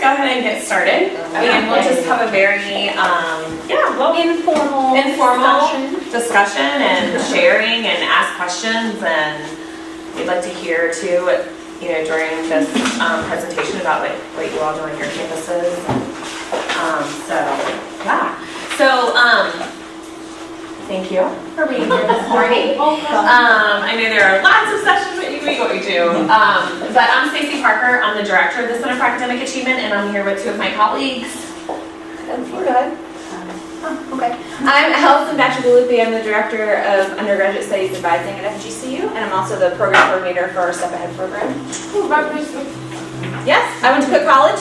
go ahead and get started. And we'll just have a very, informal discussion and sharing and ask questions. And we'd like to hear too, during this presentation about what you all do on your campuses. Thank you for being here this morning. I know there are lots of sessions that you can go to, but I'm Stacey Parker. I'm the director of the Center for Academic Achievement, and I'm here with two of my colleagues. Okay. I'm Allison Bacigalupi. I'm the director of undergraduate studies advising at FGCU, and I'm also the program coordinator for our Step Ahead program. Yes, I went to Cook College.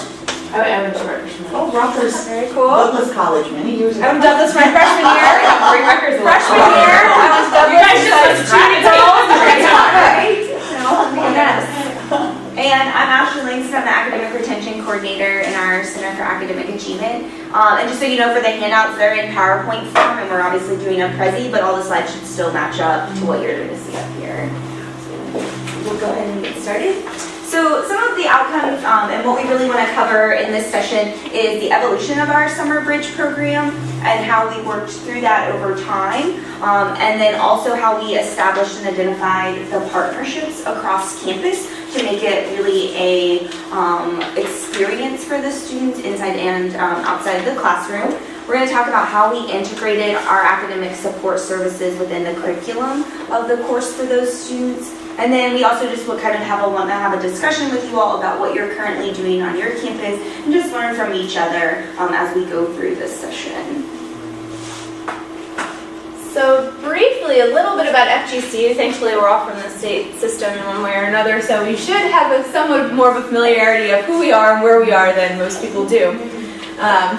I went to Rutgers. Oh, Rutgers. Very cool. Douglas College many years ago. I went to Douglas my freshman year. Three Rutgers. Freshman year, I was Douglas. And I'm Ashley Langston. I'm the academic retention coordinator in our Center for Academic Achievement. And just so you know, for the handouts, they're in PowerPoint form, and we're obviously doing a Prezi, but all the slides should still match up to what you're going to see up here. We'll go ahead and get started. So some of the outcomes and what we really want to cover in this session is the evolution of our Summer Bridge program and how we worked through that over time, and then also how we established and identified the partnerships across campus to make it really a experience for the students inside and outside the classroom. We're going to talk about how we integrated our academic support services within the curriculum of the course for those students. And then we also just want to have a discussion with you all about what you're currently doing on your campus and just learn from each other as we go through this session. So briefly, a little bit about FGCU. Thankfully, we're all from the state system in one way or another, so we should have somewhat more of a familiarity of who we are and where we are than most people do.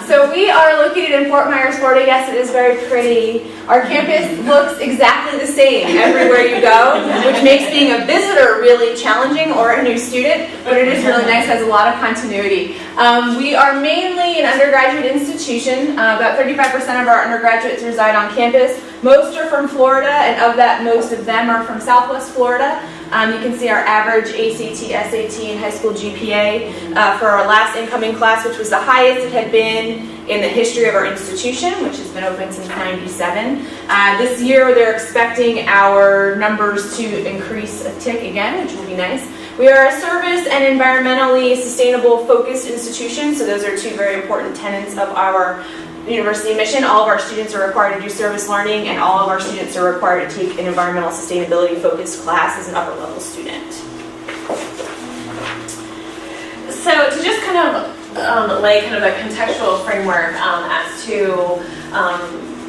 So we are located in Fort Myers, Florida. Yes, it is very pretty. Our campus looks exactly the same everywhere you go, which makes being a visitor really challenging or a new student, but it is really nice, has a lot of continuity. We are mainly an undergraduate institution. About 35% of our undergraduates reside on campus. Most are from Florida, and of that, most of them are from Southwest Florida. You can see our average ACT, SAT, and high school GPA for our last incoming class, which was the highest it had been in the history of our institution, which has been open since '97. This year, they're expecting our numbers to increase a tick again, which will be nice. We are a service and environmentally sustainable focused institution, so those are two very important tenets of our university mission. All of our students are required to do service learning, and all of our students are required to take an environmental sustainability focused class as an upper level student. So to just kind of lay kind of a contextual framework as to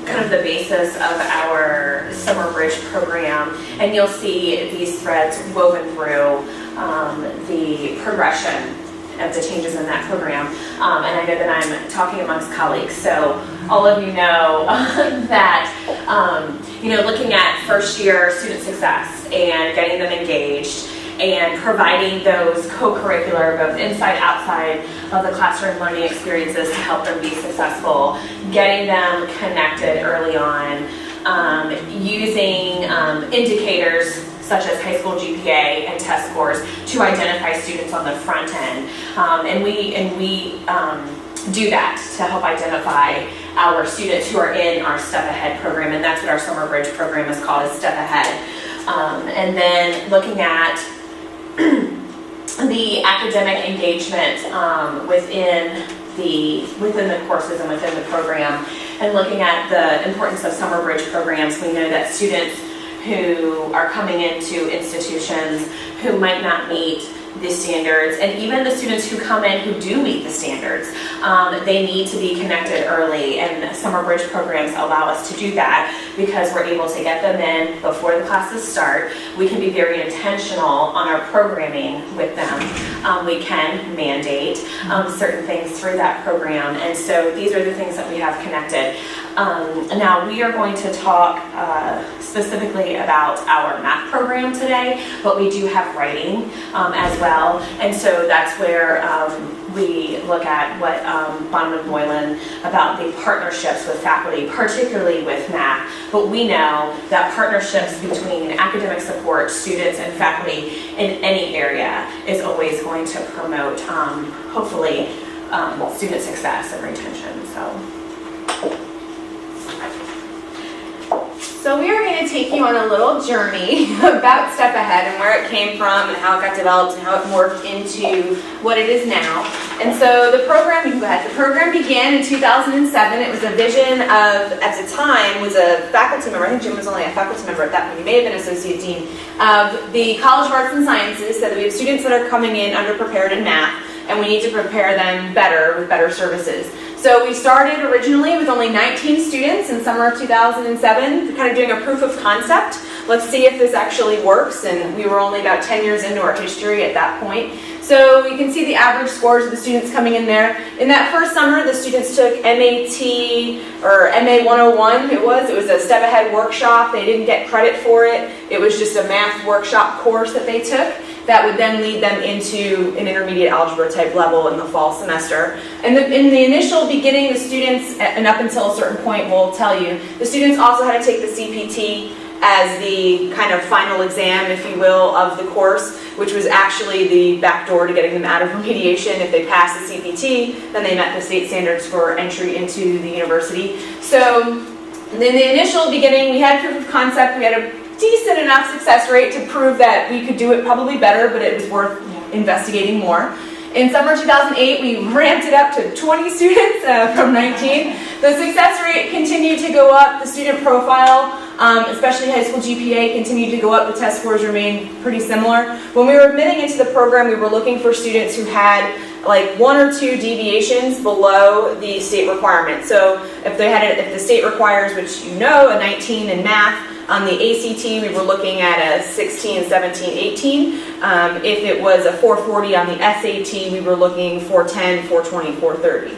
kind of the basis of our Summer Bridge program, and you'll see these threads woven through the progression of the changes in that program. And I know that I'm talking amongst colleagues, so all of you know that, looking at first year student success and getting them engaged and providing those co-curricular, both inside, outside of the classroom learning experiences to help them be successful, getting them connected early on, using indicators such as high school GPA and test scores to identify students on the front end. And we do that to help identify our students who are in our Step Ahead program, and that's what our Summer Bridge program is called, is Step Ahead. And then looking at the academic engagement within the courses and within the program, and looking at the importance of Summer Bridge programs. We know that students who are coming into institutions who might not meet the standards, and even the students who come in who do meet the standards, they need to be connected early, and Summer Bridge programs allow us to do that because we're able to get them in before the classes start. We can be very intentional on our programming with them. We can mandate certain things through that program, and so these are the things that we have connected. Now we are going to talk specifically about our math program today, but we do have writing as well, and so that's where we look at what Bonham and Boylan about the partnerships with faculty, particularly with math. But we know that partnerships between academic support, students, and faculty in any area is always going to promote, hopefully, student success and retention. So we are going to take you on a little journey about Step Ahead and where it came from and how it got developed and how it morphed into what it is now. And so the program, you can go ahead. The program began in 2007. It was a vision of, at the time, was a faculty member. I think Jim was only a faculty member at that point. He may have been associate dean of the College of Arts and Sciences. So that we have students that are coming in underprepared in math, and we need to prepare them better with better services. So we started originally with only 19 students in summer of 2007, kind of doing a proof of concept. Let's see if this actually works, and we were only about 10 years into our history at that point. So you can see the average scores of the students coming in there. In that first summer, the students took MAT, or MA 101 it was a Step Ahead workshop. They didn't get credit for it. It was just a math workshop course that they took that would then lead them into an intermediate algebra type level in the fall semester. And in the initial beginning, the students, and up until a certain point will tell you, the students also had to take the CPT as the kind of final exam, if you will, of the course, which was actually the back door to getting them out of remediation. If they passed the CPT, then they met the state standards for entry into the university. So in the initial beginning, we had proof of concept. We had a decent enough success rate to prove that we could do it probably better, but it was worth investigating more. In summer 2008, we ramped it up to 20 students from 19. The success rate continued to go up. The student profile, especially high school GPA, continued to go up. The test scores remained pretty similar. When we were admitting into the program, we were looking for students who had like 1 or 2 deviations below the state requirement. So if the state requires, which you know, a 19 in math, on the ACT, we were looking at a 16, 17, 18. If it was a 440 on the SAT, we were looking 410, 420, 430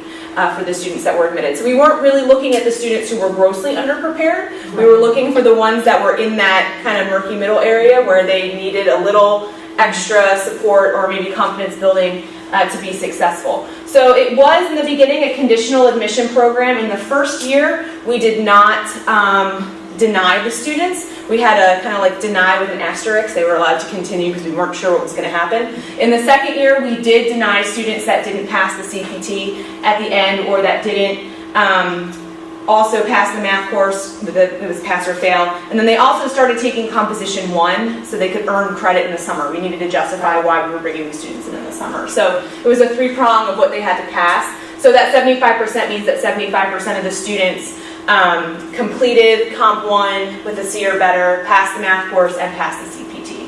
for the students that were admitted. So we weren't really looking at the students who were grossly underprepared. We were looking for the ones that were in that kind of murky middle area where they needed a little extra support or maybe confidence building to be successful. So it was in the beginning a conditional admission program. In the first year, we did not deny the students. We had a kind of like deny with an asterisk. They were allowed to continue because we weren't sure what was going to happen. In the second year, we did deny students that didn't pass the CPT at the end or that didn't also pass the math course. It was pass or fail. And then they also started taking Composition 1 so they could earn credit in the summer. We needed to justify why we were bringing the students in the summer. So it was a 3-prong of what they had to pass. So that 75% means that 75% of the students completed Comp 1 with a C or better, passed the math course, and passed the CPT.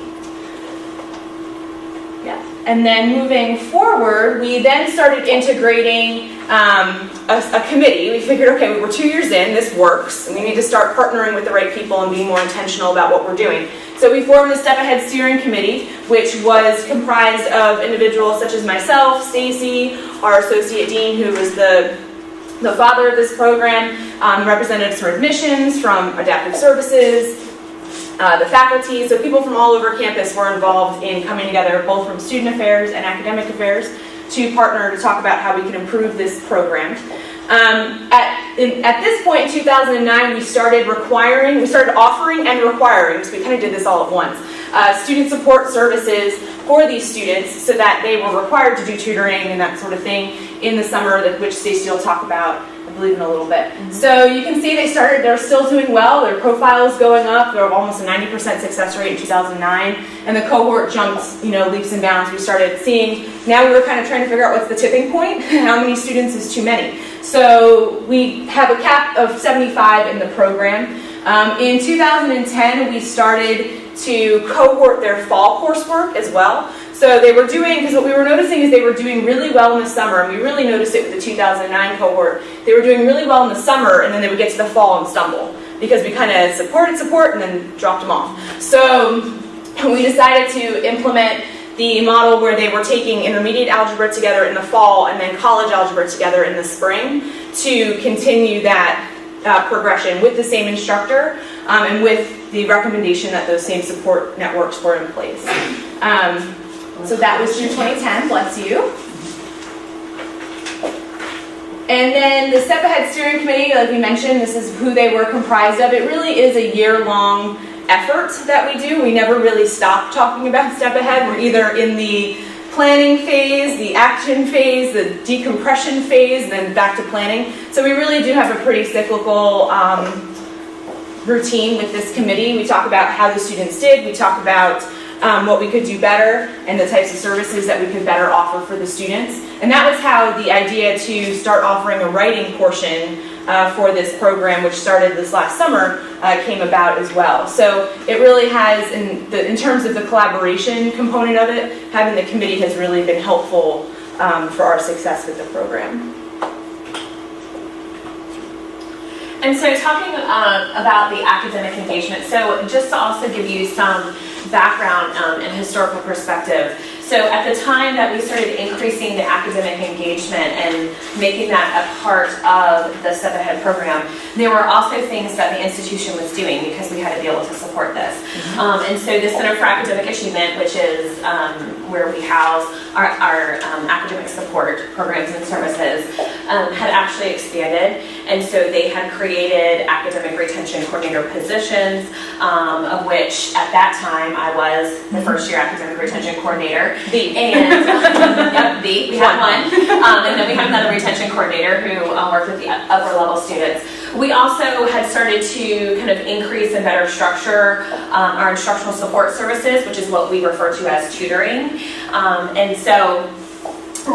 Yeah. And then moving forward, we then started integrating a committee. We figured, okay, we're 2 years in, this works, and we need to start partnering with the right people and being more intentional about what we're doing. So we formed the Step Ahead Steering Committee, which was comprised of individuals such as myself, Stacey, our Associate Dean, who was the father of this program, representatives from admissions, from adaptive services, the faculty, so people from all over campus were involved in coming together, both from student affairs and academic affairs, to partner to talk about how we can improve this program. At this point in 2009, we started offering and requiring, so we kind of did this all at once, student support services for these students so that they were required to do tutoring and that sort of thing in the summer, which Stacey will talk about, I believe, in a little bit. Mm-hmm. So you can see they're still doing well. Their profile is going up. They're almost a 90% success rate in 2009, and the cohort jumped, leaps and bounds. We started seeing, now we were kind of trying to figure out what's the tipping point, how many students is too many. So we have a cap of 75 in the program. In 2010, we started to cohort their fall coursework as well. So they were doing, because what we were noticing is they were doing really well in the summer, and we really noticed it with the 2009 cohort. They were doing really well in the summer, and then they would get to the fall and stumble, because we kind of support, and then dropped them off. So we decided to implement the model where they were taking intermediate algebra together in the fall and then college algebra together in the spring to continue that progression with the same instructor and with the recommendation that those same support networks were in place. So that was through 2010, bless you. And then the Step Ahead Steering Committee, like we mentioned, this is who they were comprised of. It really is a year-long effort that we do. We never really stop talking about Step Ahead. We're either in the planning phase, the action phase, the decompression phase, then back to planning. So we really do have a pretty cyclical routine with this committee. We talk about how the students did, we talk about what we could do better and the types of services that we could better offer for the students. And that was how the idea to start offering a writing portion for this program, which started this last summer, came about as well. So it really has, in terms of the collaboration component of it, having the committee has really been helpful for our success with the program. And so talking about the academic engagement, so just to also give you some background and historical perspective. So at the time that we started increasing the academic engagement and making that a part of the Step Ahead program, there were also things that the institution was doing because we had to be able to support this. And so the Center for Academic Achievement, which is where we house our academic support programs and services, had actually expanded. And so they had created academic retention coordinator positions, of which at that time I was the first year academic retention coordinator. We had one. And then we had another retention coordinator who worked with the upper level students. We also had started to kind of increase and better structure our instructional support services, which is what we refer to as tutoring. And so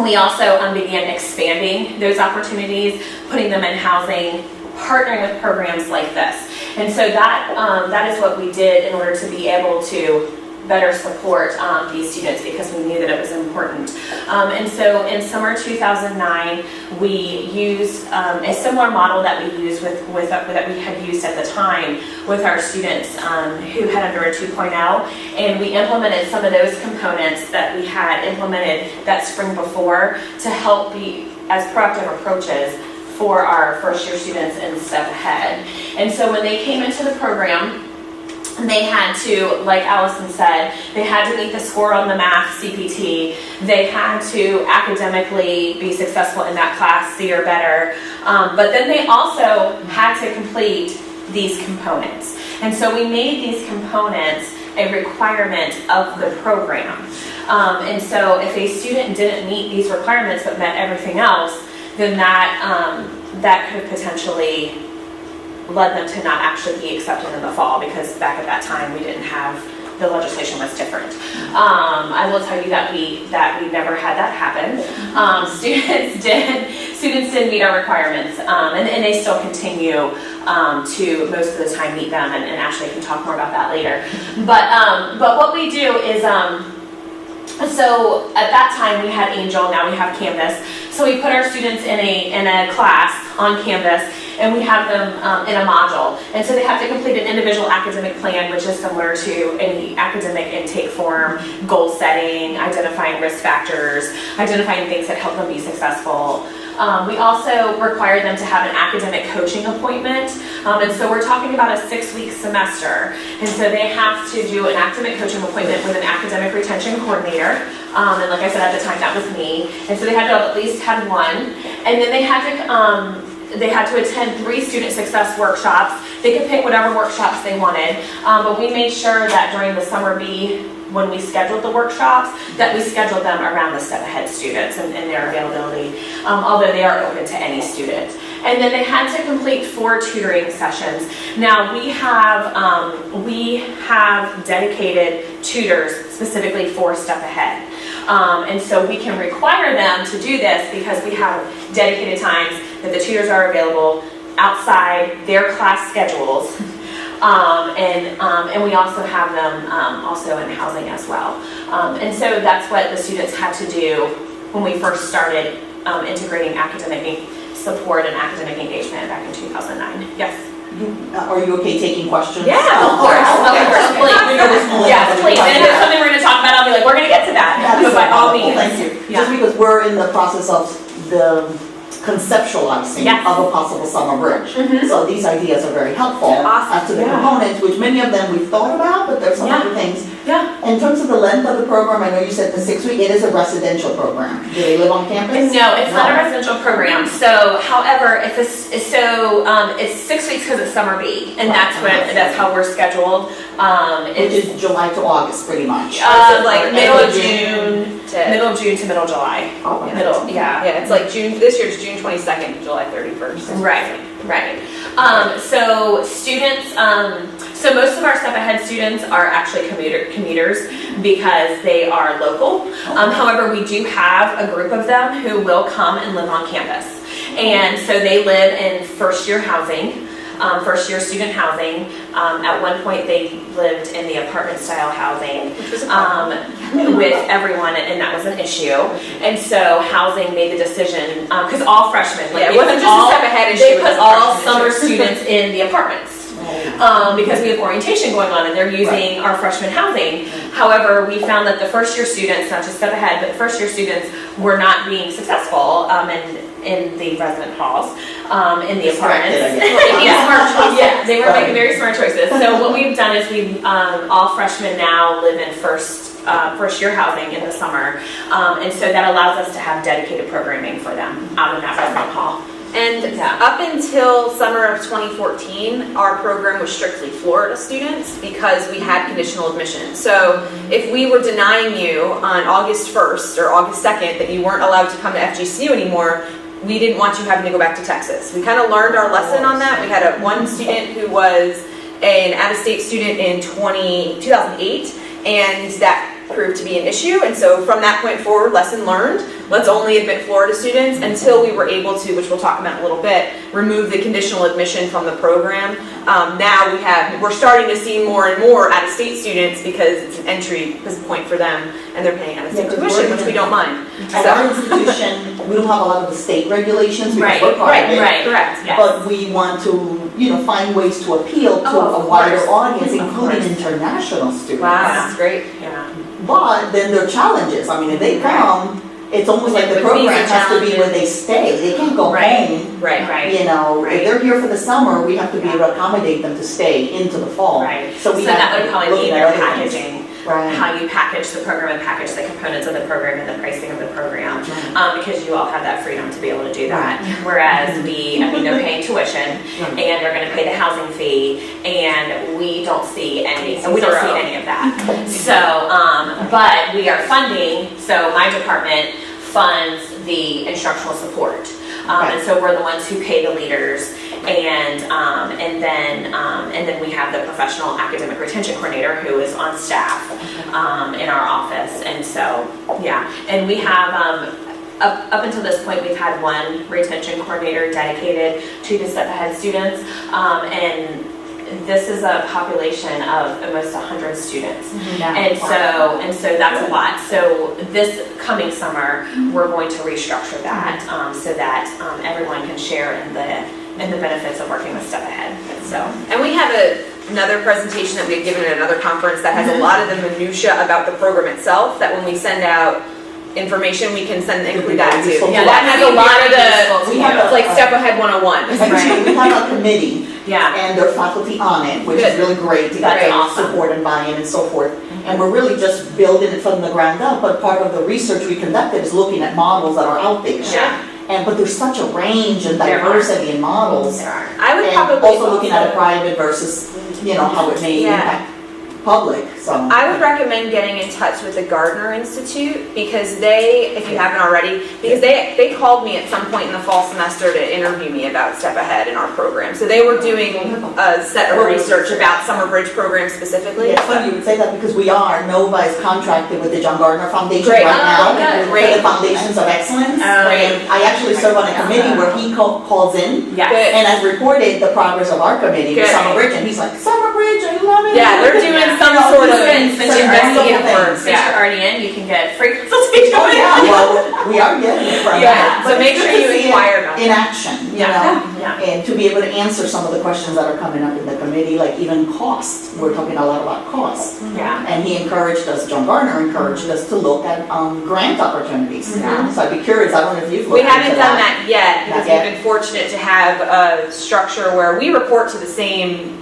we also began expanding those opportunities, putting them in housing, partnering with programs like this. And so that is what we did in order to be able to better support these students because we knew that it was important. And so in summer 2009, we used a similar model that we used that we had used at the time with our students who had under a 2.0, and we implemented some of those components that we had implemented that spring before to help be as proactive approaches for our first year students in Step Ahead. And so when they came into the program, they had to, like Allison said, they had to meet the score on the math CPT. They had to academically be successful in that class, C or better. But then they also had to complete these components. And so we made these components a requirement of the program. And so if a student didn't meet these requirements but met everything else, then that could potentially led them to not actually be accepted in the fall, because back at that time we didn't have, the legislation was different. I will tell you that we never had that happen. Students did meet our requirements, and they still continue to most of the time meet them, and Ashley can talk more about that later. But what we do is, so at that time we had Angel, now we have Canvas. So we put our students in a class on Canvas, and we have them in a module. And so they have to complete an individual academic plan, which is similar to any academic intake form, goal setting, identifying risk factors, identifying things that help them be successful. We also require them to have an academic coaching appointment. And so we're talking about a 6-week semester. And so they have to do an academic coaching appointment with an academic retention coordinator. And like I said, at the time, that was me. And so they had to have at least had one. And then they had to attend 3 student success workshops. They could pick whatever workshops they wanted. But we made sure that during the summer B, when we scheduled the workshops, that we scheduled them around the Step Ahead students and their availability, although they are open to any student. And then they had to complete 4 tutoring sessions. Now we have dedicated tutors specifically for Step Ahead. And so we can require them to do this because we have dedicated times that the tutors are available outside their class schedules. And we also have them also in housing as well. And so that's what the students had to do when we first started integrating academic support and academic engagement back in 2009. Yes? Are you okay taking questions? Yeah, of course. Please. Yes, please. And if it's something we're going to talk about, I'll be like, we're going to get to that. But by all means. Well, thank you. Yeah. Just because we're in the process of the conceptualizing of a possible summer bridge. So these ideas are very helpful as to the components, which many of them we've thought about, but there's some other things Yeah. In terms of the length of the program, I know you said the 6 week, it is a residential program. Do they live on campus? No, it's not a residential program. So, however, if it's 6 weeks because it's summer B, and that's how we're scheduled. Which is July to August, pretty much. Like middle of June to middle of July. Oh, okay. Yeah, it's like June. This year's June 22nd to July 31st. Right. So students, so most of our Step Ahead students are actually commuters because they are local. However, we do have a group of them who will come and live on campus. And so they live in first-year housing, first-year student housing. At one point, they lived in the apartment-style housing with everyone, and that was an issue. And so housing made the decision, because all freshmen, it wasn't just a Step Ahead issue. They put all summer students in the apartments. Because we have orientation going on and they're using our freshman housing. However, we found that the first year students, not just Step Ahead, but the first year students were not being successful in the resident halls, in the apartments. Yeah, they were making very smart choices. So what we've done is all freshmen now live in first year housing in the summer. And so that allows us to have dedicated programming for them out in that resident hall. And up until summer of 2014, our program was strictly Florida students because we had conditional admission. So if we were denying you on August 1st or August 2nd that you weren't allowed to come to FGCU anymore, we didn't want you having to go back to Texas. We kind of learned our lesson on that. We had one student who was an out-of-state student in 2008, and that proved to be an issue. And so from that point forward, lesson learned. Let's only admit Florida students until we were able to, which we'll talk about in a little bit, remove the conditional admission from the program. Now we're starting to see more and more out-of-state students because it's an entry point for them, and they're paying out-of-state tuition, which we don't mind. At our institution, we don't have a lot of the state regulations because we're private. Right, correct. Yes. But we want to, find ways to appeal to a wider audience, including international students. Wow, that's great. Yeah. But then there are challenges. I mean, if they come, it's almost like the program has to be where they stay. They can't go home. Right. If they're here for the summer, we have to be able to accommodate them to stay into the fall. Right. So that would probably be their packaging. Right. How you package the program and package the components of the program and the pricing of the program, because you all have that freedom to be able to do that. Whereas they're paying tuition and they're going to pay the housing fee, and we don't see any of that. So, but we are funding. So my department funds the instructional support. And so we're the ones who pay the leaders, and then we have the professional academic retention coordinator who is on staff in our office, and so and we have up until this point we've had one retention coordinator dedicated to the Step Ahead students, and this is a population of almost 100 students, and so that's a lot. So this coming summer, we're going to restructure that so that everyone can share in the benefits of working with Step Ahead. So, and we have another presentation that we had given at another conference that has a lot of the minutia about the program itself. That when we send out information, we can include that too. Yeah, that has a lot of it's like Step Ahead 101. We have a committee. Yeah. And their faculty on it, which is really great to get support and buy-in and so forth. And we're really just building it from the ground up, but part of the research we conducted is looking at models that are out there. But there's such a range and diversity in models. I would probably also looking at a private versus, how it may impact public. So I would recommend getting in touch with the Gardner Institute because they, if you haven't already, because they called me at some point in the fall semester to interview me about Step Ahead in our program. So they were doing a set of research about Summer Bridge program specifically. It's funny you would say that because NOVA is contracted with the John Gardner Foundation right now for the Foundations of Excellence. And I actually serve on a committee where he calls in and I've reported the progress of our committee with Summer Bridge, and he's like, Summer Bridge, I love it. Yeah, they're doing some sort of since you're already in, you can get free consultation. Oh yeah, well, we are getting it from that. So make sure you inquire about in action, and to be able to answer some of the questions that are coming up in the committee, like even cost. We're talking a lot about cost. And he encouraged us, John Gardner encouraged us to look at grant opportunities. So I'd be curious, I don't know if you've looked We haven't done that yet because we've been fortunate to have a structure where we report to the same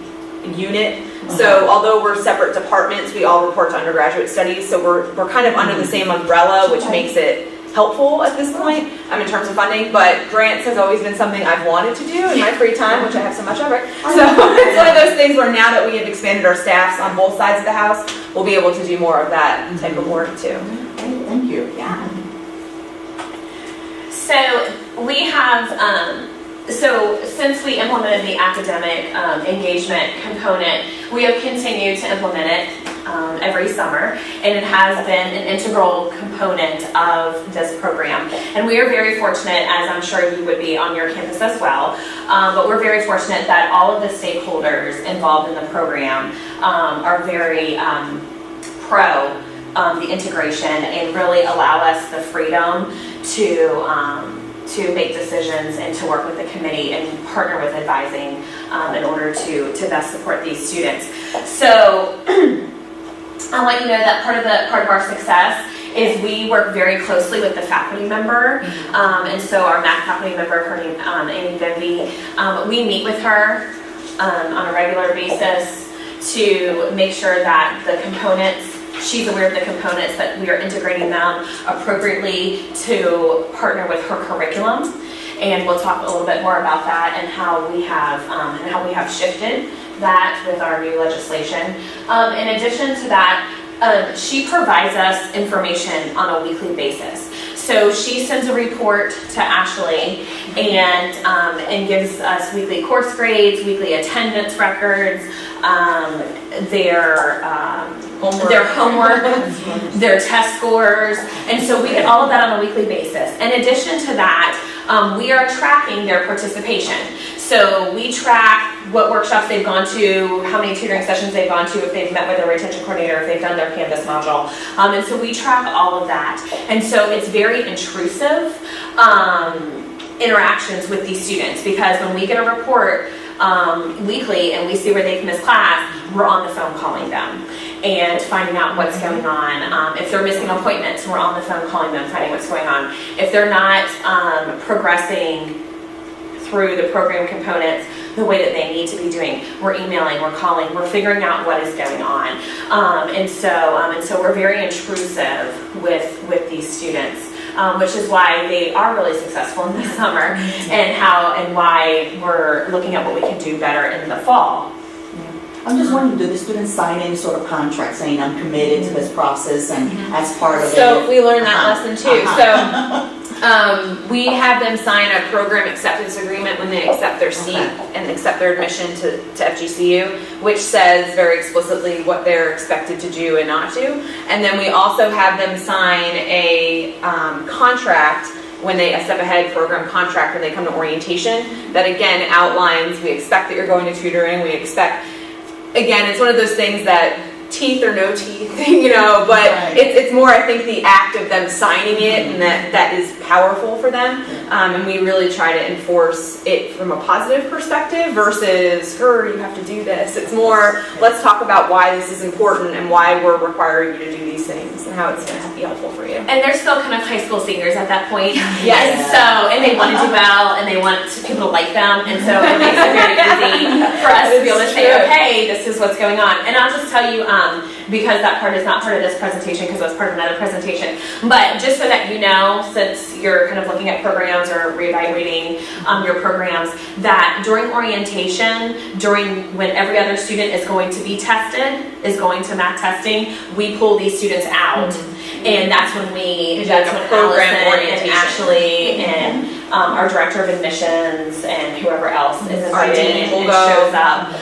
unit, So although we're separate departments, we all report to undergraduate studies, so we're kind of under the same umbrella, which makes it helpful at this point in terms of funding, but grants has always been something I've wanted to do in my free time, which I have so much of, right? So it's one of those things where now that we have expanded our staffs on both sides of the house, we'll be able to do more of that type of work too. Thank you. Yeah. So we have, so since we implemented the academic engagement component, we have continued to implement it every summer, and it has been an integral component of this program. And we are very fortunate, as I'm sure you would be on your campus as well, but we're very fortunate that all of the stakeholders involved in the program are very pro the integration and really allow us the freedom to make decisions and to work with the committee and partner with advising in order to best support these students. So I'll let you know that part of our success is we work very closely with the faculty member, and so our math faculty member, her name Amy Bimby, we meet with her on a regular basis to make sure that the components, she's aware of the components, that we are integrating them appropriately to partner with her curriculum. And we'll talk a little bit more about that and how we have shifted that with our new legislation. In addition to that, she provides us information on a weekly basis. So she sends a report to Ashley and gives us weekly course grades, weekly attendance records, their homework, their test scores, and so we get all of that on a weekly basis. In addition to that, we are tracking their participation. So we track what workshops they've gone to, how many tutoring sessions they've gone to, if they've met with their retention coordinator, if they've done their Canvas module. And so we track all of that. And so it's very intrusive interactions with these students, because when we get a report weekly and we see where they've missed class, we're on the phone calling them and finding out what's going on. If they're missing appointments, we're on the phone calling them, finding what's going on. If they're not progressing through the program components the way that they need to be doing, we're emailing, we're calling, we're figuring out what is going on. And so we're very intrusive with these students, which is why they are really successful in the summer, and why we're looking at what we can do better in the fall. I'm just wondering, do the students sign any sort of contract saying I'm committed to this process and as part of it? So we learned that lesson too. So we have them sign a program acceptance agreement when they accept their seat and accept their admission to FGCU, which says very explicitly what they're expected to do and not do. And then we also have them sign a contract when they, a step ahead program contract when they come to orientation, that again outlines, we expect that you're going to tutoring, we expect, again, it's one of those things that teeth or no teeth, but it's more, I think, the act of them signing it, and that is powerful for them. And we really try to enforce it from a positive perspective versus, you have to do this. It's more, let's talk about why this is important and why we're requiring you to do these things and how it's going to be helpful for you. And they're still kind of high school seniors at that point. Yes. And they want to do well, and they want people to like them, and so it makes it very easy for us to be able to say, okay, this is what's going on. And I'll just tell you, because that part is not part of this presentation, because it was part of another presentation, but just so that you know, since you're kind of looking at programs or reevaluating your programs, that during orientation, when every other student is going to be tested, is going to math testing, we pull these students out. And that's when Allison and Ashley and our director of admissions and whoever else is invited and shows up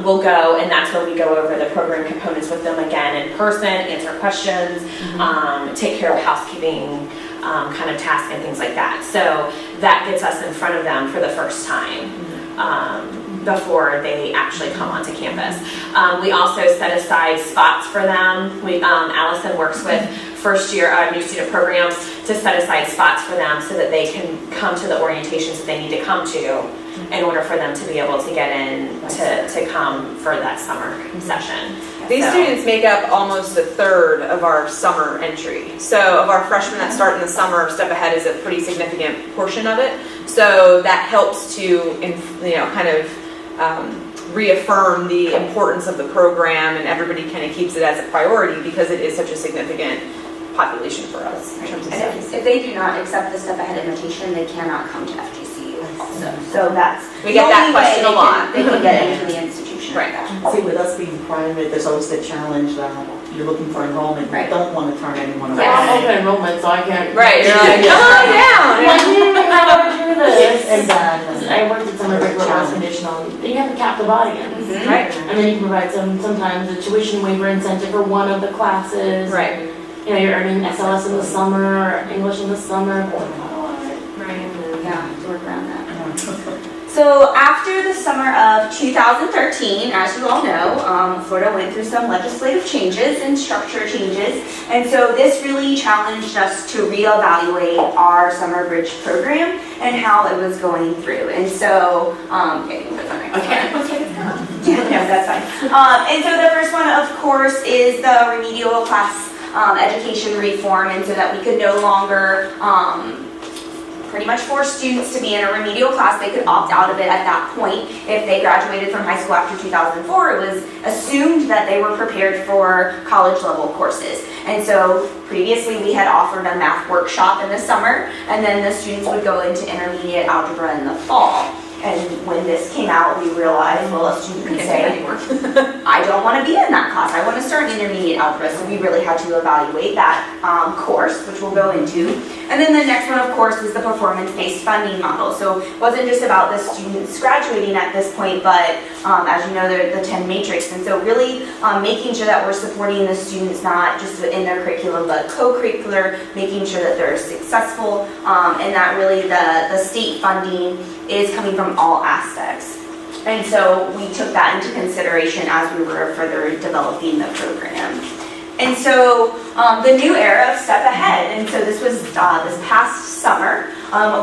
will go, and that's where we go over the program components with them again in person, answer questions, take care of housekeeping kind of tasks and things like that. So that gets us in front of them for the first time before they actually come onto campus. We also set aside spots for them. Allison works with first year new student programs to set aside spots for them so that they can come to the orientations that they need to come to in order for them to be able to get in to come for that summer session. These students make up almost a third of our summer entry. So of our freshmen that start in the summer, Step Ahead is a pretty significant portion of it. So that helps to, reaffirm the importance of the program, and everybody kind of keeps it as a priority because it is such a significant population for us in terms of studies. If they do not accept the step ahead invitation, they cannot come to FGCU also. So that's we get that question a lot. They can get into the institution. Right. See, with us being private, there's always the challenge that you're looking for enrollment. You don't want to turn anyone away. Yeah, I'm open enrollment, so I can't. Right. You're like, come on down. Like, how do I do this? Exactly. I worked at summer break where it was conditional. You have to cap the audience. Right. And then you can provide sometimes a tuition waiver incentive for one of the classes. Right. You know, you're earning SLS in the summer or English in the summer. Right. Yeah, to work around that. So after the summer of 2013, as you all know, Florida went through some legislative changes and structure changes, and so this really challenged us to reevaluate our summer bridge program and how it was going through. And so, yeah, that's fine. And so the first one, of course, is the remedial class education reform, and so that we could no longer pretty much force students to be in a remedial class. They could opt out of it at that point. If they graduated from high school after 2004, it was assumed that they were prepared for college level courses. And so previously we had offered a math workshop in the summer, and then the students would go into intermediate algebra in the fall. And when this came out, we realized, well, a student could say, I don't want to be in that class. I want to start intermediate algebra. So we really had to evaluate that course, which we'll go into. And then the next one, of course, was the performance-based funding model. So it wasn't just about the students graduating at this point, but as you know, they're the 10 matrix. And so really making sure that we're supporting the students, not just in their curriculum, but co-curricular, making sure that they're successful, and that really the state funding is coming from all aspects. And so we took that into consideration as we were further developing the program. And so the new era of Step Ahead, and so this was this past summer,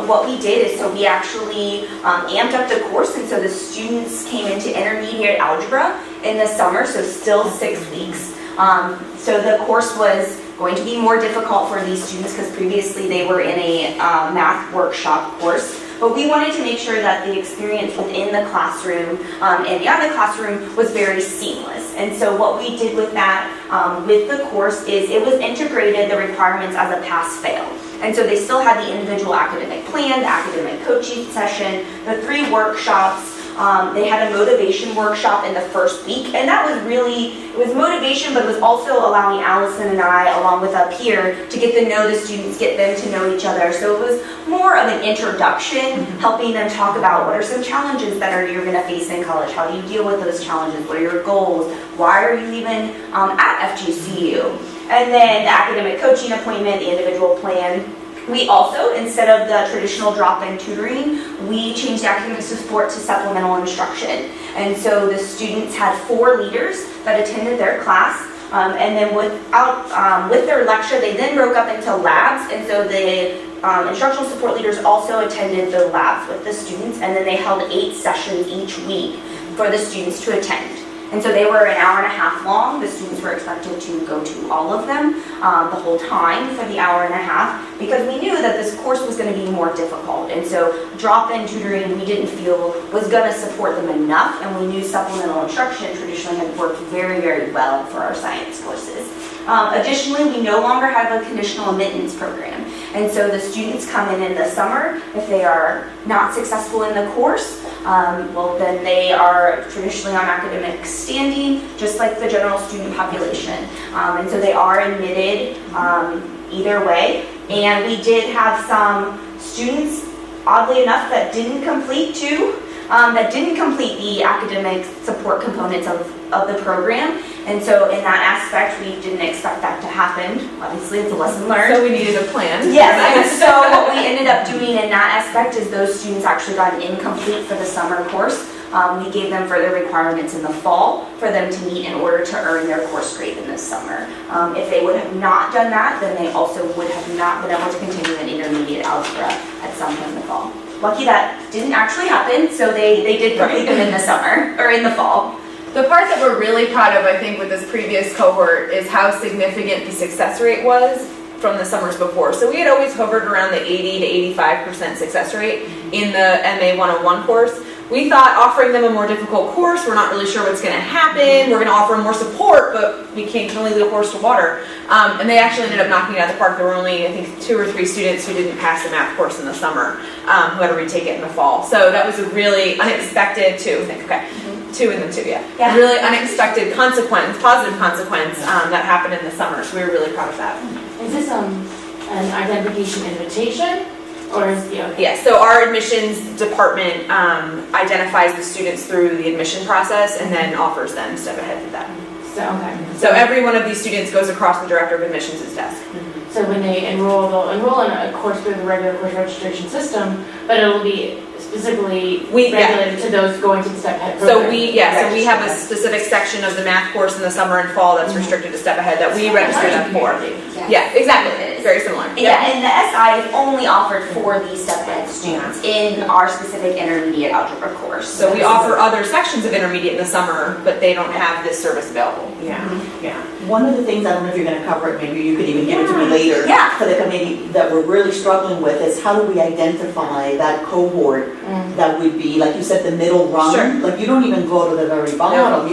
what we did is so we actually amped up the course, and so the students came into intermediate algebra in the summer, so still 6 weeks. So the course was going to be more difficult for these students because previously they were in a math workshop course. But we wanted to make sure that the experience within the classroom and beyond the classroom was very seamless. And so what we did with that, with the course, is it was integrated the requirements as a pass-fail. And so they still had the individual academic plan, the academic coaching session, the 3 workshops. They had a motivation workshop in the first week, and that was really, it was motivation, but it was also allowing Allison and I, along with up here, to get to know the students, get them to know each other. So it was more of an introduction, helping them talk about what are some challenges that you're going to face in college, how do you deal with those challenges, what are your goals, why are you even at FGCU? And then the academic coaching appointment, the individual plan. We also, instead of the traditional drop-in tutoring, we changed academic support to supplemental instruction. And so the students had 4 leaders that attended their class, and then with their lecture, they then broke up into labs, and so the instructional support leaders also attended the labs with the students, and then they held 8 sessions each week for the students to attend. And so they were an hour and a half long. The students were expected to go to all of them the whole time for the hour and a half, because we knew that this course was going to be more difficult. And so drop-in tutoring we didn't feel was going to support them enough, and we knew supplemental instruction traditionally had worked very, very well for our science courses. Additionally, we no longer have a conditional admittance program. And so the students come in the summer. If they are not successful in the course, well, then they are traditionally on academic standing, just like the general student population. And so they are admitted either way. And we did have some students, oddly enough, that didn't complete the academic support components of the program. And so in that aspect, we didn't expect that to happen. Obviously, it's a lesson learned. So we needed a plan. Yes, and so what we ended up doing in that aspect is those students actually got an incomplete for the summer course. We gave them further requirements in the fall for them to meet in order to earn their course grade in the summer. If they would have not done that, then they also would have not been able to continue in intermediate algebra at some point in the fall. Lucky that didn't actually happen, so they did complete them in the summer, or in the fall. The part that we're really proud of, I think, with this previous cohort is how significant the success rate was from the summers before. So we had always hovered around the 80 to 85% success rate in the MA 101 course, we thought offering them a more difficult course, we're not really sure what's going to happen, we're going to offer them more support, but we can only lead a horse to water. And they actually ended up knocking it out of the park. There were only, I think, 2 or 3 students who didn't pass the math course in the summer, who had to retake it in the fall. So that was a really unexpected, 2, I think, okay. 2 and then 2, yeah. Really unexpected consequence, positive consequence that happened in the summer. So we were really proud of that. Is this an identification invitation? Or is the Yes, so our admissions department identifies the students through the admission process and then offers them step ahead to that. So every one of these students goes across the director of admissions' desk. So when they enroll, they'll enroll in a course through the regular course registration system, but it'll be specifically regulated to those going to the step ahead program. So we have a specific section of the math course in the summer and fall that's restricted to step ahead that we register them for. Yeah, exactly. Very similar. Yeah, and the SI is only offered for these step ahead students in our specific intermediate algebra course. So we offer other sections of intermediate in the summer, but they don't have this service available. Yeah. One of the things, I don't know if you're going to cover it, maybe you could even give it to me later, for the committee, that we're really struggling with is how do we identify that cohort that would be, like you said, the middle rung. Sure. Like you don't even go to the very bottom.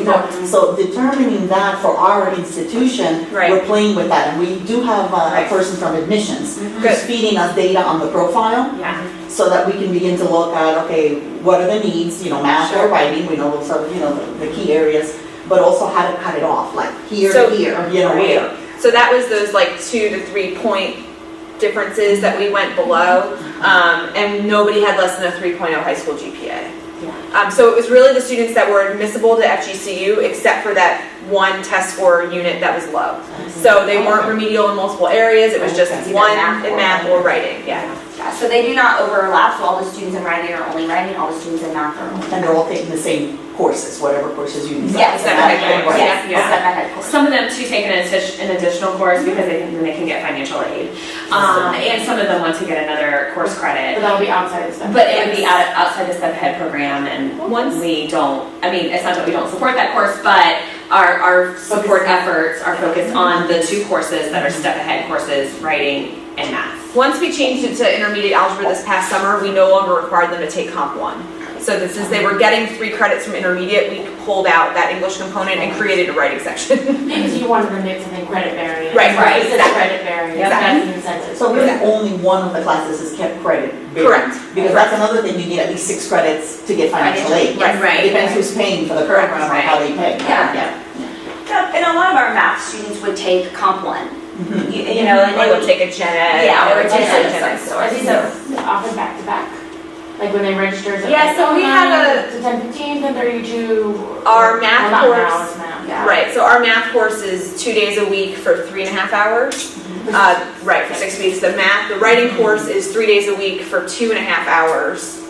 So determining that for our institution, we're playing with that. And we do have a person from admissions who's feeding us data on the profile. So that we can begin to look at, okay, what are the needs, math or writing, we know those are, the key areas, but also how to cut it off, like here to here, where. So that was those like 2 to 3 point differences that we went below, and nobody had less than a 3.0 high school GPA. So it was really the students that were admissible to FGCU except for that one test score unit that was low. So they weren't remedial in multiple areas, it was just one in math or writing. So they do not overlap, so all the students in writing are only writing, all the students in math are only. And they're all taking the same courses, whatever courses you decide. Yes. Some of them too take an additional course because they can get financial aid. And some of them want to get another course credit. But that'll be outside the step. But it would be outside the step ahead program, and we don't, it's not that we don't support that course, but our support efforts are focused on the 2 courses that are step ahead courses, writing and math. Once we changed it to intermediate algebra this past summer, we no longer required them to take Comp 1. So that since they were getting 3 credits from intermediate, we pulled out that English component and created a writing section. Because you wanted them to get something credit bearing. Right. Credit bearing. That's the incentive. So really only one of the classes is kept credit bearing. Correct. Because that's another thing, you need at least 6 credits to get financial aid. Right. It depends who's paying for the program or how they pay. And a lot of our math students would take Comp 1. And they would take a gen ed. Or a gen ed of some sort. So often back to back. Like when they register as a so we have to 10:15, 10:32. Our math well, course. Now, it's math. Right. So our math course is 2 days a week for 3.5 hours. For 6 weeks. The writing course is 3 days a week for 2.5 hours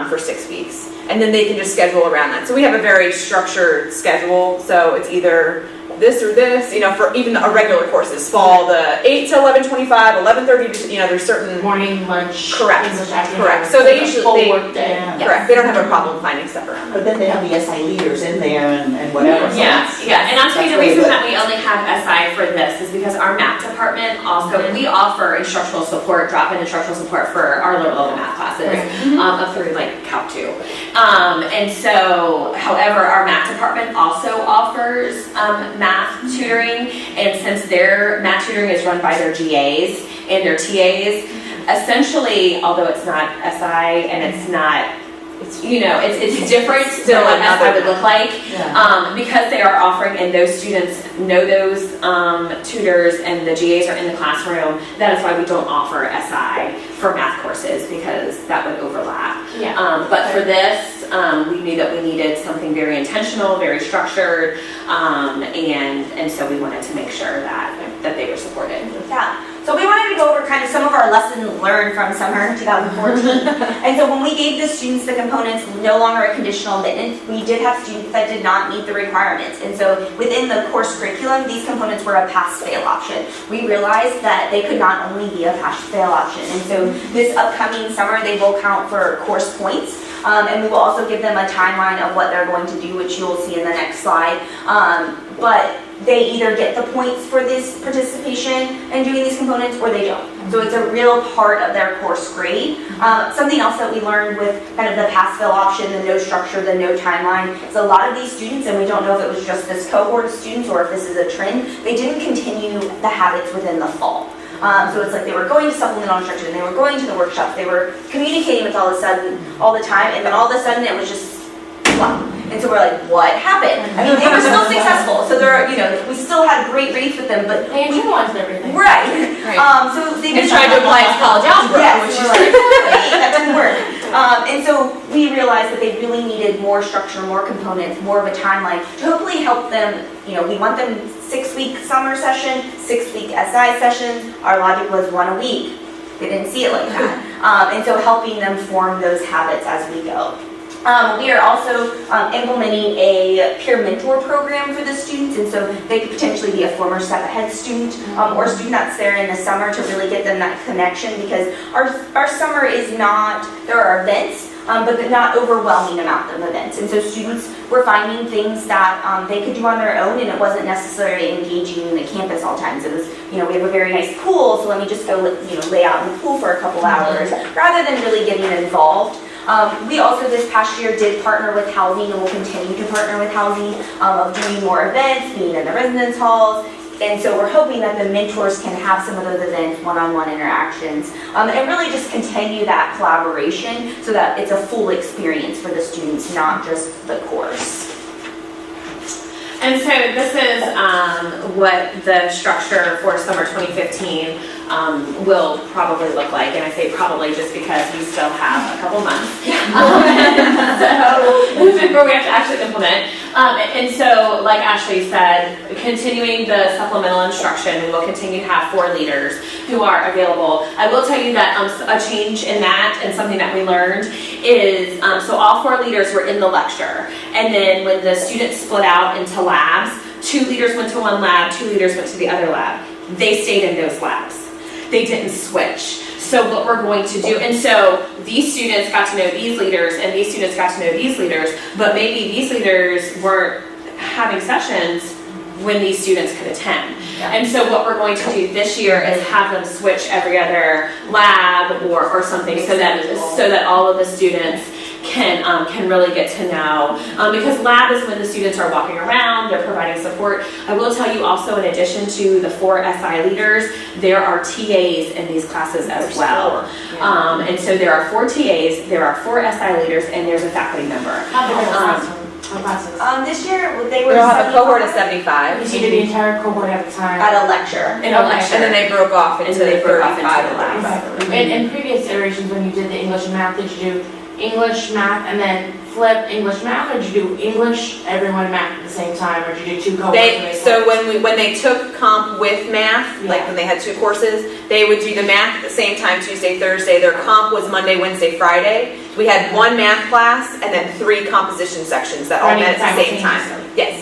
for 6 weeks. And then they can just schedule around that. So we have a very structured schedule. So it's either this or this, for even our regular courses fall the 8 to 11:25, 11:30 to, there's certain morning, lunch, correct. English afternoon. Correct. So they usually full work day. Correct. They don't have a problem finding stuff around. But then they have the SI leaders in there and whatever. So And I'll tell you the reason that we only have SI for this is because our math department also, we offer instructional support, drop-in instructional support for our lower level math classes up through like Calc 2. And so, however, our math department also offers math tutoring, and since their math tutoring is run by their GAs and their TAs, essentially, although it's not SI and it's not, it's different still what SI would look like, because they are offering and those students know those tutors and the GAs are in the classroom. That is why we don't offer SI for math courses, because that would overlap. But for this, we knew that we needed something very intentional, very structured, and so we wanted to make sure that they were supported. So we wanted to go over kind of some of our lessons learned from summer 2014. And so when we gave the students the components, no longer a conditional admittance, we did have students that did not meet the requirements. And so within the course curriculum, these components were a pass-fail option. We realized that they could not only be a pass-fail option. And so this upcoming summer, they will count for course points. And we will also give them a timeline of what they're going to do, which you will see in the next slide. But they either get the points for this participation and doing these components or they don't. So it's a real part of their course grade. Something else that we learned with kind of the pass-fail option, the no structure, the no timeline, is a lot of these students, and we don't know if it was just this cohort of students or if this is a trend, they didn't continue the habits within the fall. So it's like they were going to supplemental instruction, they were going to the workshops, they were communicating with all the time, and then all of a sudden it was just flop. And so we're like, what happened? I mean, they were still successful, so they're, we still had great rates with them, but they internalized everything. Right. So they and tried to apply it to college algebra, yes, which is like, hey, that didn't work. And so we realized that they really needed more structure, more components, more of a timeline to hopefully help them. We want them 6-week summer session, 6-week SI sessions. Our logic was 1 a week. They didn't see it like that. And so helping them form those habits as we go. We are also implementing a peer mentor program for the students, and so they could potentially be a former step ahead student or a student that's there in the summer to really get them that connection, because our summer is not, there are events, but not overwhelming amount of events. And so students were finding things that they could do on their own, and it wasn't necessarily engaging in the campus all times. It was, we have a very nice pool, so let me just go, lay out in the pool for a couple hours, rather than really getting involved. We also this past year did partner with housing, and will continue to partner with housing of doing more events, being in the residence halls. And so we're hoping that the mentors can have some of those events, one-on-one interactions, and really just continue that collaboration so that it's a full experience for the students, not just the course. And so this is what the structure for summer 2015 will probably look like. And I say probably just because we still have a couple months. So before we have to actually implement. And so, like Ashley said, continuing the supplemental instruction, we will continue to have 4 leaders who are available. I will tell you that a change in that, and something that we learned, is so all 4 leaders were in the lecture. And then when the students split out into labs, 2 leaders went to one lab, 2 leaders went to the other lab. They stayed in those labs. They didn't switch. So what we're going to do, and so these students got to know these leaders, and these students got to know these leaders, but maybe these leaders weren't having sessions when these students could attend. Yeah. And so what we're going to do this year is have them switch every other lab or something, so that all of the students can really get to know, because lab is when the students are walking around, they're providing support. I will tell you also, in addition to the 4 SI leaders, there are TAs in these classes as well. Yeah. And so there are 4 TAs, there are 4 SI leaders, and there's a faculty member. This year they were. We'll have a cohort of 75. You did the entire cohort at a time. At a lecture. In a lecture. And then they broke off into the 35 labs. In previous iterations, when you did the English and math, did you do English, math, and then flip English, math, or did you do English, everyone math at the same time, or did you do 2 cohorts? So when they took comp with math, like when they had 2 courses, they would do the math at the same time, Tuesday, Thursday. Their comp was Monday, Wednesday, Friday. We had 1 math class and then 3 composition sections that all met at the same time. Yes.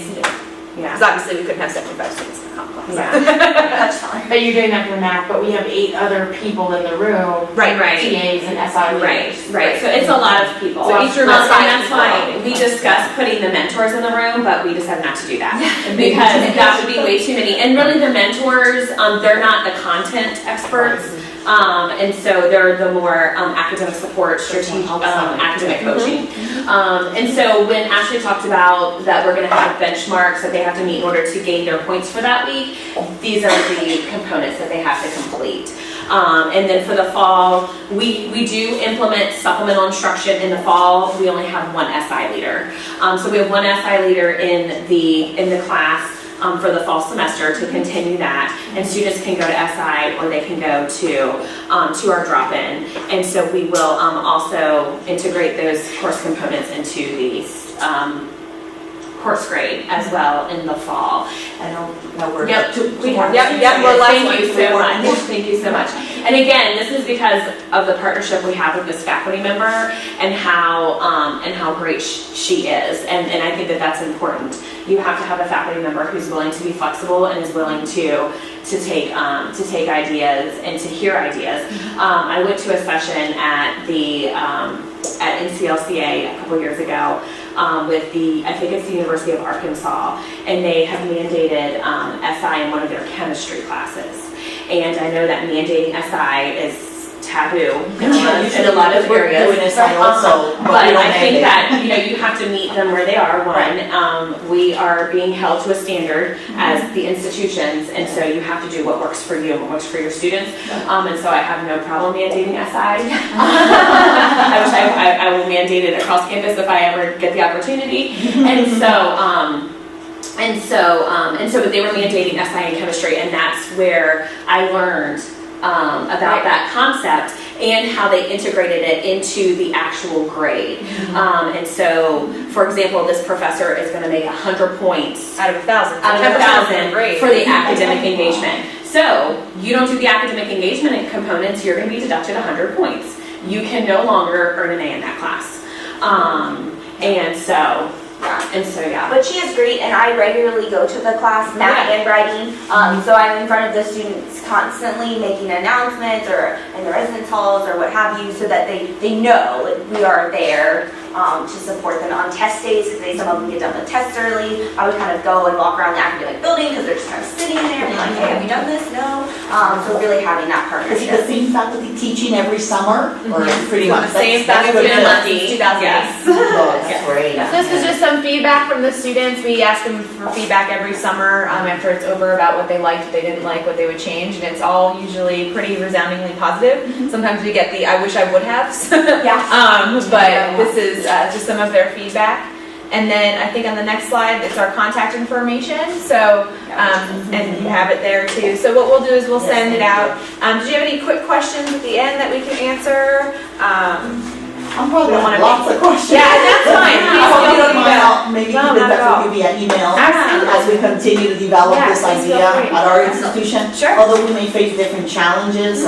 Yeah. Because obviously we couldn't have 75 students in the comp class. Yeah. That's fine. But you're doing that for math, but we have 8 other people in the room. Right. TAs and SI leaders. Right. So it's a lot of people. So each room has 5 and that's why we discussed putting the mentors in the room, but we decided not to do that. Because that would be way too many. And really the mentors, they're not the content experts. And so they're the more academic support, strategic academic coaching. And so when Ashley talked about that we're going to have benchmarks that they have to meet in order to gain their points for that week, these are the components that they have to complete. And then for the fall, we do implement supplemental instruction in the fall. We only have 1 SI leader. So we have 1 SI leader in the class for the fall semester to continue that, and students can go to SI or they can go to our drop-in. And so we will also integrate those course components into the course grade as well in the fall. I don't know where. Yep. Thank you so much. Thank you so much. And again, this is because of the partnership we have with this faculty member and how great she is. And I think that that's important. You have to have a faculty member who's willing to be flexible and is willing to take ideas and to hear ideas. I went to a session at FCLCA a couple years ago with the, I think it's the University of Arkansas, and they have mandated SI in one of their chemistry classes. And I know that mandating SI is taboo in a lot of areas. Doing SI also, but I think that you have to meet them where they are. One, we are being held to a standard as the institutions, and so you have to do what works for you and what works for your students. And so I have no problem mandating SI. I wish I will mandate it across campus if I ever get the opportunity. But they were mandating SI in chemistry, and that's where I learned about that concept and how they integrated it into the actual grade. And so, for example, this professor is going to make 100 points out of 1,000 for the academic engagement. So you don't do the academic engagement components, you're going to be deducted 100 points. You can no longer earn an A in that class. But she is great, and I regularly go to the class, math and writing. So I'm in front of the students constantly making announcements or in the residence halls or what have you, so that they know we are there to support them on test days, because some of them get done with tests early. I would kind of go and walk around the academic building because they're just kind of sitting there and like, hey, have you done this? No. So really having that partnership. Is it the same faculty teaching every summer, or pretty much the same faculty since 2008? Yes. Oh, that's great. So this was just some feedback from the students. We ask them for feedback every summer after it's over about what they liked, what they didn't like, what they would change, and it's all usually pretty resoundingly positive. Sometimes we get the I wish I would have. But this is just some of their feedback. And then I think on the next slide, it's our contact information. So, and you have it there too. So what we'll do is we'll send it out. Did you have any quick questions at the end that we can answer? I'm probably going to have lots of questions. Yeah, that's fine. I hope you don't mind. Maybe keep in touch with you via email as we continue to develop this idea at our institution. Sure. Although we may face different challenges.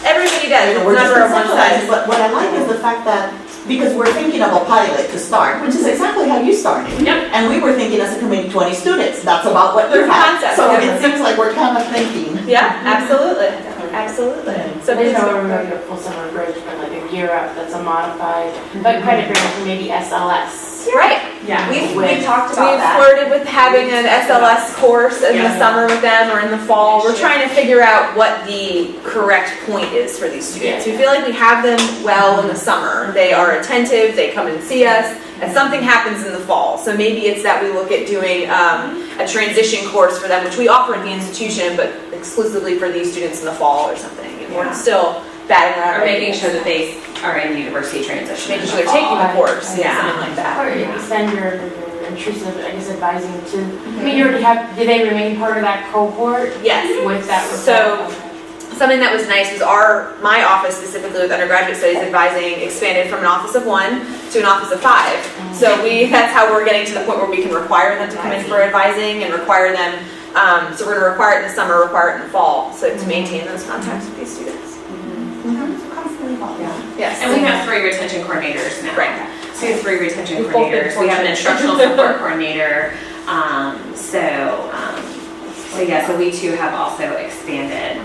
Everybody does. It's we're never a one size. But what I like is the fact that, because we're thinking of a pilot to start, which is exactly how you started. Yep. And we were thinking as a committee 20 students. That's about what you had. So it seems like we're kind of thinking. Yeah, absolutely. Absolutely. So there's no remember a full summer bridge, but like a gear up that's a modified, but credit grant for maybe SLS. Right. Yeah. We've talked about We've that. flirted with having an SLS course in the summer with them or in the fall. We're trying to figure out what the correct point is for these students. We feel like we have them well in the summer. They are attentive, they come and see us, and something happens in the fall. So maybe it's that we look at doing a transition course for them, which we offer at the institution, but exclusively for these students in the fall or something. And we're still batting around. Or making sure that they are in university transition. Making sure they're taking the course, something like that. Or extend your intrusive, I guess, advising to, I mean, you already have, do they remain part of that cohort? Yes. With that So, something that was nice was my office specifically with undergraduate studies advising expanded from an office of 1 to an office of 5. So that's how we're getting to the point where we can require them to come in for advising and require them, so we're going to require it in the summer, require it in the fall, so to maintain those contacts with these students. Yes. And we have 3 retention coordinators now. Right. So we have 3 retention coordinators. We have an instructional support coordinator. So we too have also expanded.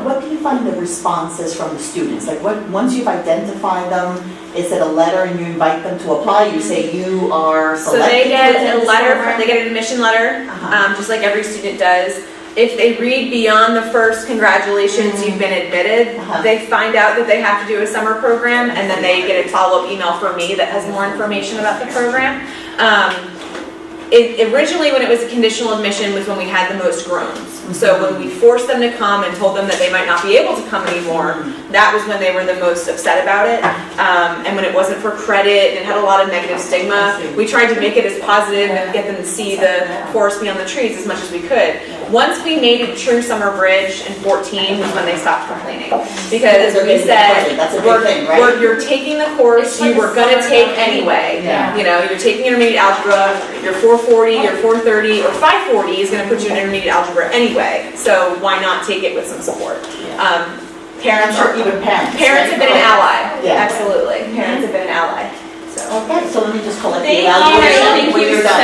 What do you find the responses from the students? Like once you've identified them, is it a letter and you invite them to apply? You say you are selected. So they get a letter, they get an admission letter, just like every student does. If they read beyond the first congratulations, you've been admitted, they find out that they have to do a summer program, and then they get a follow-up email from me that has more information about the program. Originally, when it was a conditional admission, was when we had the most groans. So when we forced them to come and told them that they might not be able to come anymore, that was when they were the most upset about it. And when it wasn't for credit and it had a lot of negative stigma, we tried to make it as positive and get them to see the forest beyond the trees as much as we could. Once we made it true summer bridge in 14 was when they stopped complaining. Because we said, you're taking the course you were going to take anyway. You know, you're taking intermediate algebra, your 440, your 430, or 540 is going to put you in intermediate algebra anyway. So why not take it with some support? Parents have been an ally. Absolutely. Parents have been an ally. Okay, so let me just collect the Thank evaluation you when you're done.